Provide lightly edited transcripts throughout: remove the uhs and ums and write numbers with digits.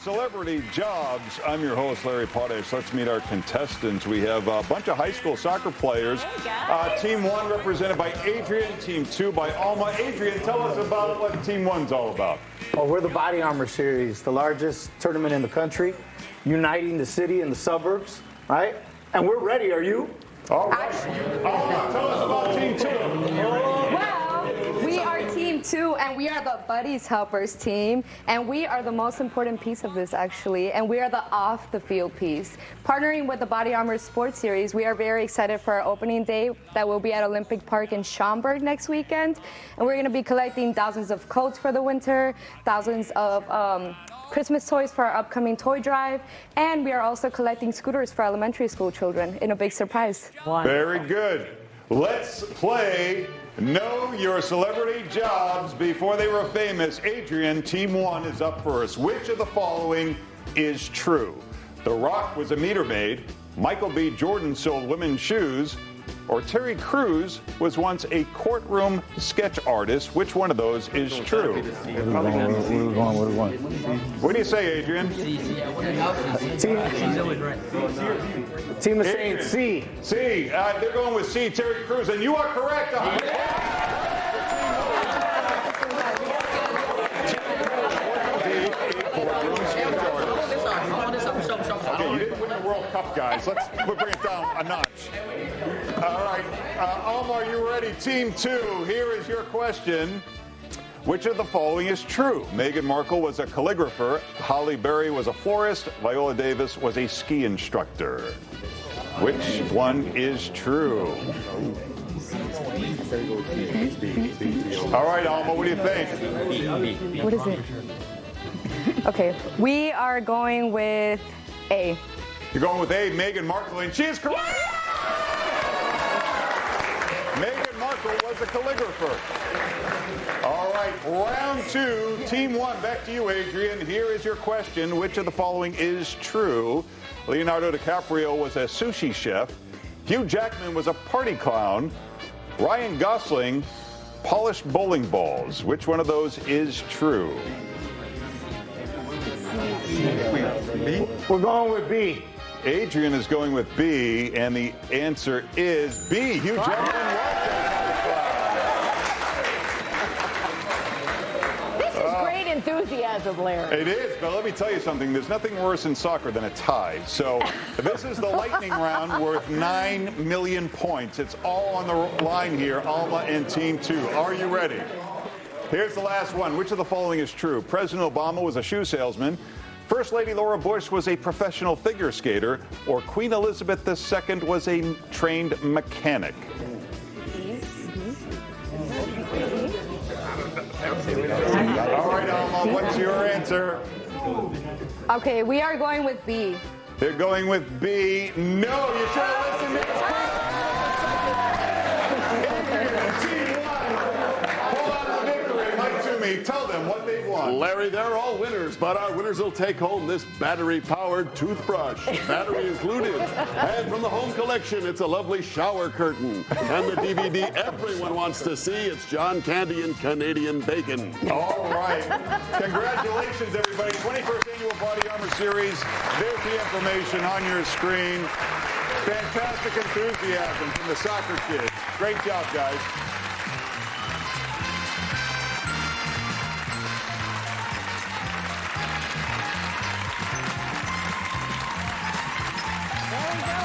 Celebrity Jobs. I'm your host, Larry Potash. Let's meet our contestants. We have a bunch of high school soccer players. Team 1 represented by Adrian, Team 2 by Alma. Adrian, tell us about what Team 1's all about. Well, we're the Body Armor Series, the largest tournament in the country, uniting the city and the suburbs, right? And we're ready, are you? All right. Alma, tell us about Team 2. We are Team 2, and we are the Buddies Helpers team, and we are the most important piece of this, actually, and we are the off-the-field piece. Partnering with the Body Armor Sports Series, we are very excited for our opening day that will be at Olympic Park in Schaumburg next weekend, and we're going to be collecting thousands of coats for the winter, thousands of Christmas toys for our upcoming toy drive, and we are also collecting scooters for elementary school children in a big surprise. Very good. Let's play Know Your Celebrity Jobs Before They Were Famous. Adrian, Team 1 is up first. Which of the following is true? The Rock was a meter maid, Michael B. Jordan sold women's shoes, or Terry Crews was once a courtroom sketch artist. Which one of those is true? What do you say, Adrian? Team is saying C. C. They're going with C, Terry Crews, and you are correct. Okay, you didn't win the World Cup, guys. Let's bring it down a notch. All right, Alma, are you ready? Team 2, here is your question. Which of the following is true? Meghan Markle was a calligrapher, Halle Berry was a florist, Viola Davis was a ski instructor. Which one is true? All right, Alma, what do you think? What is it? Okay, we are going with A. You're going with A, Meghan Markle, and she is correct. Meghan Markle was a calligrapher. All right, round 2, Team 1, back to you, Adrian. Here is your question. Which of the following is true? Leonardo DiCaprio was a sushi chef. Hugh Jackman was a party clown. Ryan Gosling polished bowling balls. Which one of those is true? We're going with B. Adrian is going with B, and the answer is B. Hugh Jackman was This is great enthusiasm, Larry. It is, but let me tell you something. There's nothing worse in soccer than a tie. So this is the lightning round worth 9 million points. It's all on the line here, Alma and Team 2. Are you ready? Here's the last one. Which of the following is true? President Obama was a shoe salesman. First Lady Laura Bush was a professional figure skater, or Queen Elizabeth II was a trained mechanic. All right, Alma, what's your answer? Okay, we are going with B. They're going with B. No, you should have listened to this. Team 1, pull out the victory. Mike Toomey, tell them what they've won. Larry, they're all winners, but our winners will take home this battery-powered toothbrush. Battery included. And from the home collection, it's a lovely shower curtain. And the DVD everyone wants to see, it's John Candy and Canadian Bacon. All right. Congratulations, everybody. 21st Annual Body Armor Series. There's the information on your screen. Fantastic enthusiasm from the soccer kids. Great job, guys.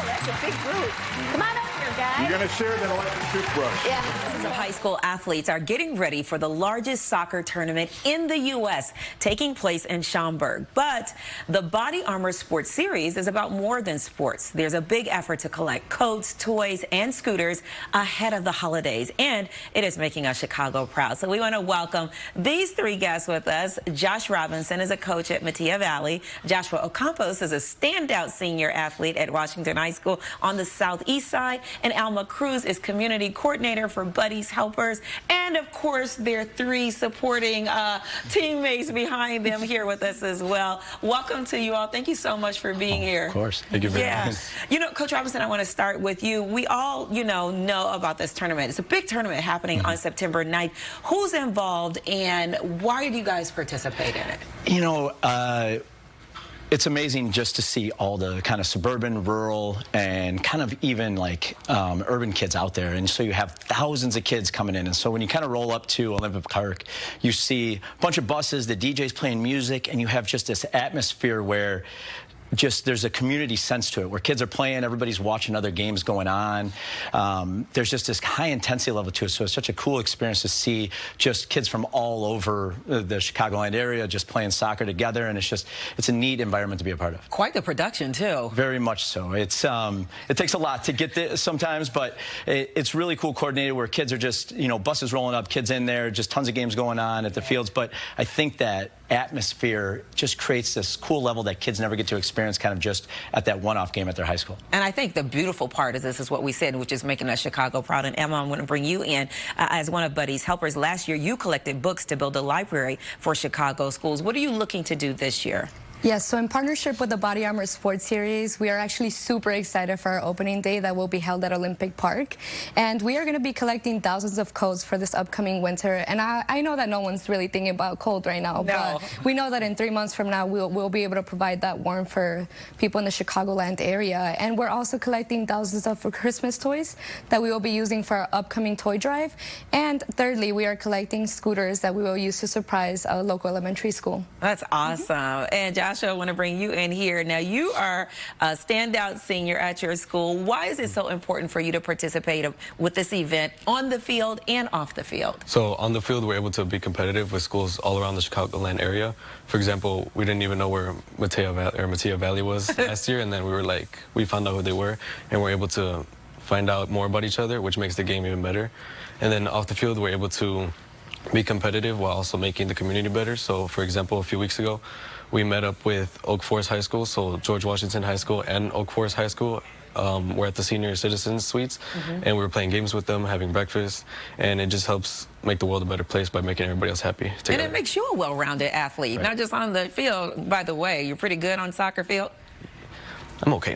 That's a big group. Come on up here, guys. You're going to share that electric toothbrush. Yeah. Thousands of high school athletes are getting ready for the largest soccer tournament in the U.S., taking place in Schaumburg. But the Body Armor Sports Series is about more than sports. There's a big effort to collect coats, toys, and scooters ahead of the holidays, and it is making us Chicago proud. So we want to welcome these 3 guests with us. Josh Robinson is a coach at Mattia Valley. Joshua Ocampos is a standout senior athlete at Washington High School on the southeast side, and Alma Cruz is community coordinator for Buddies Helpers, and of course their 3 supporting teammates behind them here with us as well. Welcome to you all. Thank you so much for being here. Of course. Thank you very much. You know, Coach Robinson, I want to start with you. We all, know about this tournament. It's a big tournament happening on September 9th. Who's involved and why do you guys participate in it? it's amazing just to see all the kind of suburban, rural, and kind of even like urban kids out there. And so you have thousands of kids coming in. And so when you kind of roll up to Olympic Park, you see a bunch of buses, the DJ's playing music, and you have just this atmosphere where just there's a community sense to it, where kids are playing, everybody's watching other games going on. There's just this high intensity level to it. So it's such a cool experience to see just kids from all over the Chicagoland area just playing soccer together. And it's a neat environment to be a part of. Quite the production, too. Very much so. It's it takes a lot to get there sometimes, but it's really cool coordinated where kids are just, you know, buses rolling up, kids in there, just tons of games going on at the fields. But I think that atmosphere just creates this cool level that kids never get to experience kind of just at that one-off game at their high school. And I think the beautiful part is this is what we said, which is making us Chicago proud. And Emma, I'm going to bring you in as one of Buddy's helpers. Last year, you collected books to build a library for Chicago schools. What are you looking to do this year? Yes, so in partnership with the Body Armor Sports Series, we are actually super excited for our opening day that will be held at Olympic Park. And we are going to be collecting thousands of coats for this upcoming winter. And I know that no one's really thinking about cold right now, but we know that in 3 months from now, we'll be able to provide that warmth for people in the Chicagoland area. And we're also collecting thousands of Christmas toys that we will be using for our upcoming toy drive. And thirdly, we are collecting scooters that we will use to surprise a local elementary school. That's awesome. And Josh, I want to bring you in here. Now, you are a standout senior at your school. Why is it so important for you to participate with this event on the field and off the field? So on the field, we're able to be competitive with schools all around the Chicagoland area. For example, we didn't even know where Mattia Valley was last year, and then we found out who they were, and we're able to find out more about each other, which makes the game even better. And then off the field, we're able to be competitive while also making the community better. So, for example, a few weeks ago, we met up with Oak Forest High School, so George Washington High School and Oak Forest High School. We're at the senior citizens suites, and we were playing games with them, having breakfast, and it just helps make the world a better place by making everybody else happy together. And it makes you a well-rounded athlete, not just on the field. By the way, you're pretty good on soccer field. I'm okay.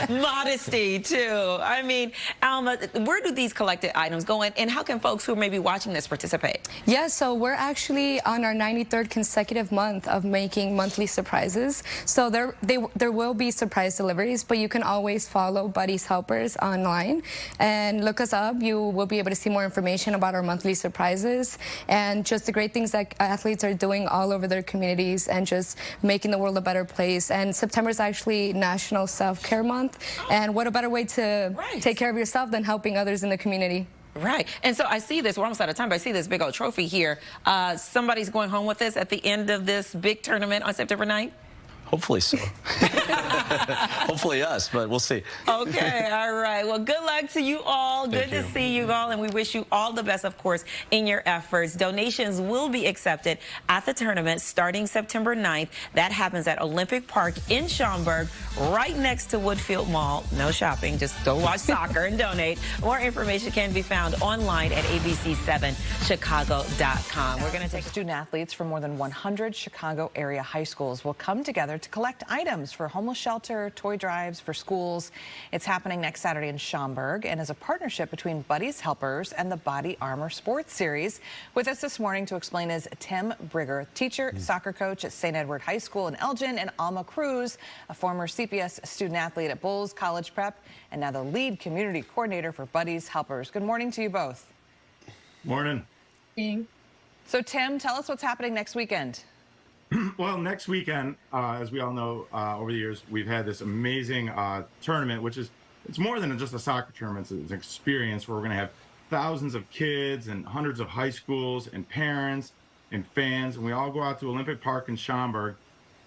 Modesty, too. I mean, Alma, where do these collected items go in, and how can folks who are maybe watching this participate? Yeah, so we're actually on our 93rd consecutive month of making monthly surprises. So there will be surprise deliveries, but you can always follow Buddy's Helpers online and look us up. You will be able to see more information about our monthly surprises and just the great things that athletes are doing all over their communities and just making the world a better place. And September is actually National Self-Care Month, and what a better way to take care of yourself than helping others in the community. Right. And so I see this, we're almost out of time, but I see this big old trophy here. Somebody's going home with this at the end of this big tournament on September 9th? Hopefully so. Hopefully us, but we'll see. Okay, all right. Well, good luck to you all. Good to see you all, and we wish you all the best, of course, in your efforts. Donations will be accepted at the tournament starting September 9th. That happens at Olympic Park in Schaumburg, right next to Woodfield Mall. No shopping, just go watch soccer and donate. More information can be found online at abc7chicago.com. We're going to take student athletes from more than 100 Chicago area high schools will come together to collect items for homeless shelter, toy drives for schools. It's happening next Saturday in Schaumburg and is a partnership between Buddy's Helpers and the Body Armor Sports Series. With us this morning to explain is Tim Brigger, teacher, soccer coach at St. Edward High School in Elgin, and Alma Cruz, a former CPS student athlete at Bowles College Prep and now the lead community coordinator for Buddy's Helpers. Good morning to you both. Morning. So Tim, tell us what's happening next weekend. Well, next weekend, as we all know, over the years, we've had this amazing tournament, which is, it's more than just a soccer tournament. It's an experience where we're going to have thousands of kids and hundreds of high schools and parents and fans, and we all go out to Olympic Park in Schaumburg.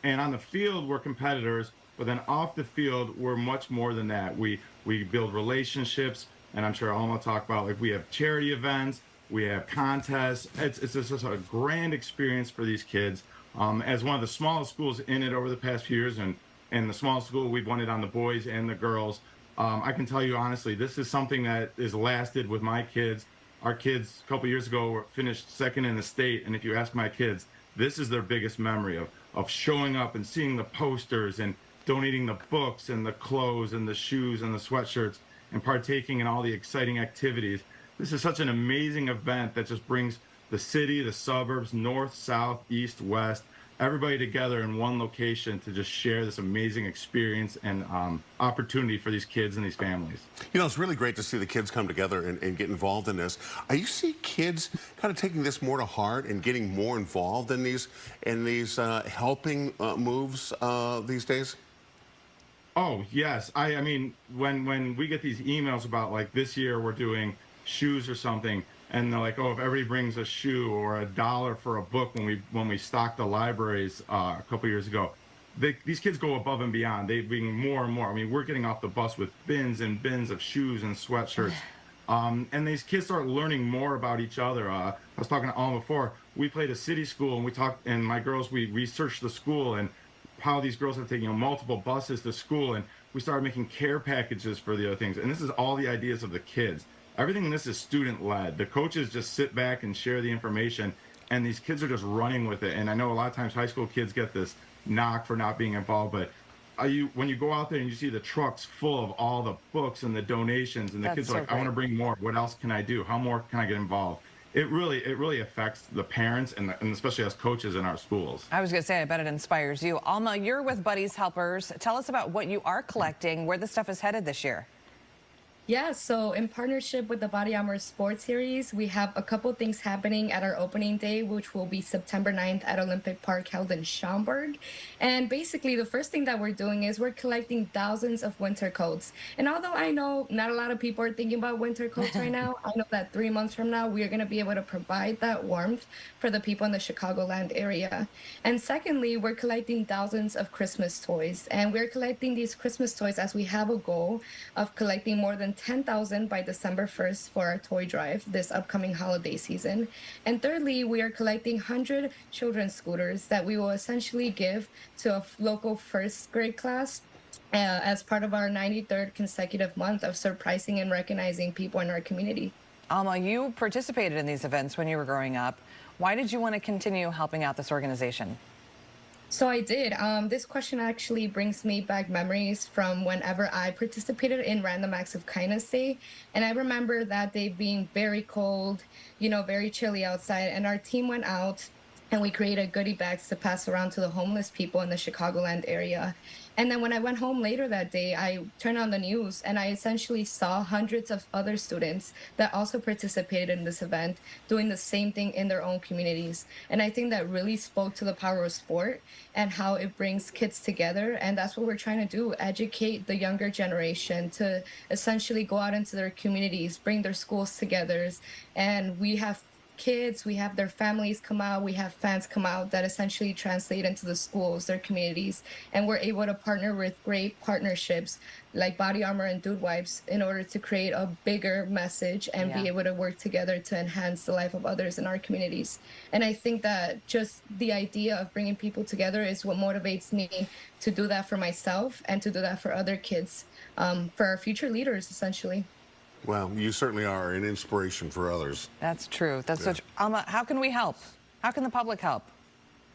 And on the field, we're competitors, but then off the field, we're much more than that. We build relationships, and I'm sure Alma will talk about, like, we have charity events, we have contests. It's just a grand experience for these kids. As one of the smallest schools in it over the past few years, and the smallest school, we've won it on the boys and the girls. I can tell you honestly, this is something that has lasted with my kids. Our kids a couple years ago finished second in the state, and if you ask my kids, this is their biggest memory of showing up and seeing the posters and donating the books and the clothes and the shoes and the sweatshirts and partaking in all the exciting activities. This is such an amazing event that just brings the city, the suburbs, north, south, east, west, everybody together in one location to just share this amazing experience and opportunity for these kids and these families. You know, it's really great to see the kids come together and get involved in this. Are you see kids kind of taking this more to heart and getting more involved in these helping moves these days? Oh, yes. I mean, when we get these emails about, like, this year we're doing shoes or something, and they're like, oh, if everybody brings a shoe or $1 for a book when we stocked the libraries a couple years ago, these kids go above and beyond. They bring more and more. I mean, we're getting off the bus with bins and bins of shoes and sweatshirts. And these kids start learning more about each other. I was talking to Alma before. We played a city school, and we talked, and my girls, we researched the school and how these girls have taken multiple buses to school, and we started making care packages for the other things. And this is all the ideas of the kids. Everything in this is student-led. The coaches just sit back and share the information, and these kids are just running with it. And I know a lot of times high school kids get this knock for not being involved, but when you go out there and you see the trucks full of all the books and the donations, and the kids are like, I want to bring more. What else can I do? How more can I get involved? It really affects the parents and especially us coaches in our schools. I was going to say, I bet it inspires you. Alma, you're with Buddy's Helpers. Tell us about what you are collecting, where the stuff is headed this year. Yeah, so in partnership with the Body Armor Sports Series, we have a couple things happening at our opening day, which will be September 9th at Olympic Park held in Schaumburg. And basically, the first thing that we're doing is we're collecting thousands of winter coats. And although I know not a lot of people are thinking about winter coats right now, I know that 3 months from now, we are going to be able to provide that warmth for the people in the Chicagoland area. And secondly, we're collecting thousands of Christmas toys. And we're collecting these Christmas toys as we have a goal of collecting more than 10,000 by December 1st for our toy drive this upcoming holiday season. And thirdly, we are collecting 100 children's scooters that we will essentially give to a local first grade class as part of our 93rd consecutive month of surprising and recognizing people in our community. Alma, you participated in these events when you were growing up. Why did you want to continue helping out this organization? So I did. This question actually brings me back memories from whenever I participated in Random Acts of Kindness Day. And I remember that day being very cold, very chilly outside. And our team went out and we created goodie bags to pass around to the homeless people in the Chicagoland area. And then when I went home later that day, I turned on the news and I essentially saw hundreds of other students that also participated in this event doing the same thing in their own communities. And I think that really spoke to the power of sport and how it brings kids together. And that's what we're trying to do, educate the younger generation to essentially go out into their communities, bring their schools together. And we have kids, we have their families come out, we have fans come out that essentially translate into the schools, their communities, and we're able to partner with great partnerships like Body Armor and Dude Wipes in order to create a bigger message and be able to work together to enhance the life of others in our communities. And I think that just the idea of bringing people together is what motivates me to do that for myself and to do that for other kids, for our future leaders, essentially. Well, you certainly are an inspiration for others. That's true. That's such. Alma, how can we help? How can the public help?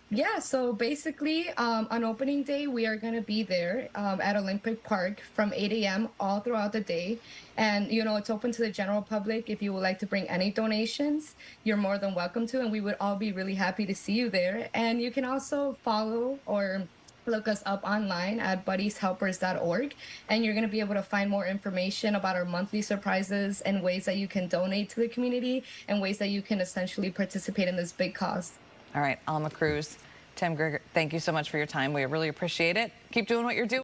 Yeah, so basically on opening day, we are going to be there at Olympic Park from 8 a.m. all throughout the day. And, it's open to the general public. If you would like to bring any donations, you're more than welcome to. And we would all be really happy to see you there. And you can also follow or look us up online at buddyshelpers.org, and you're going to be able to find more information about our monthly surprises and ways that you can donate to the community and ways that you can essentially participate in this big cause. All right, Alma Cruz, Tim Greger, thank you so much for your time. We really appreciate it. Keep doing what you're doing.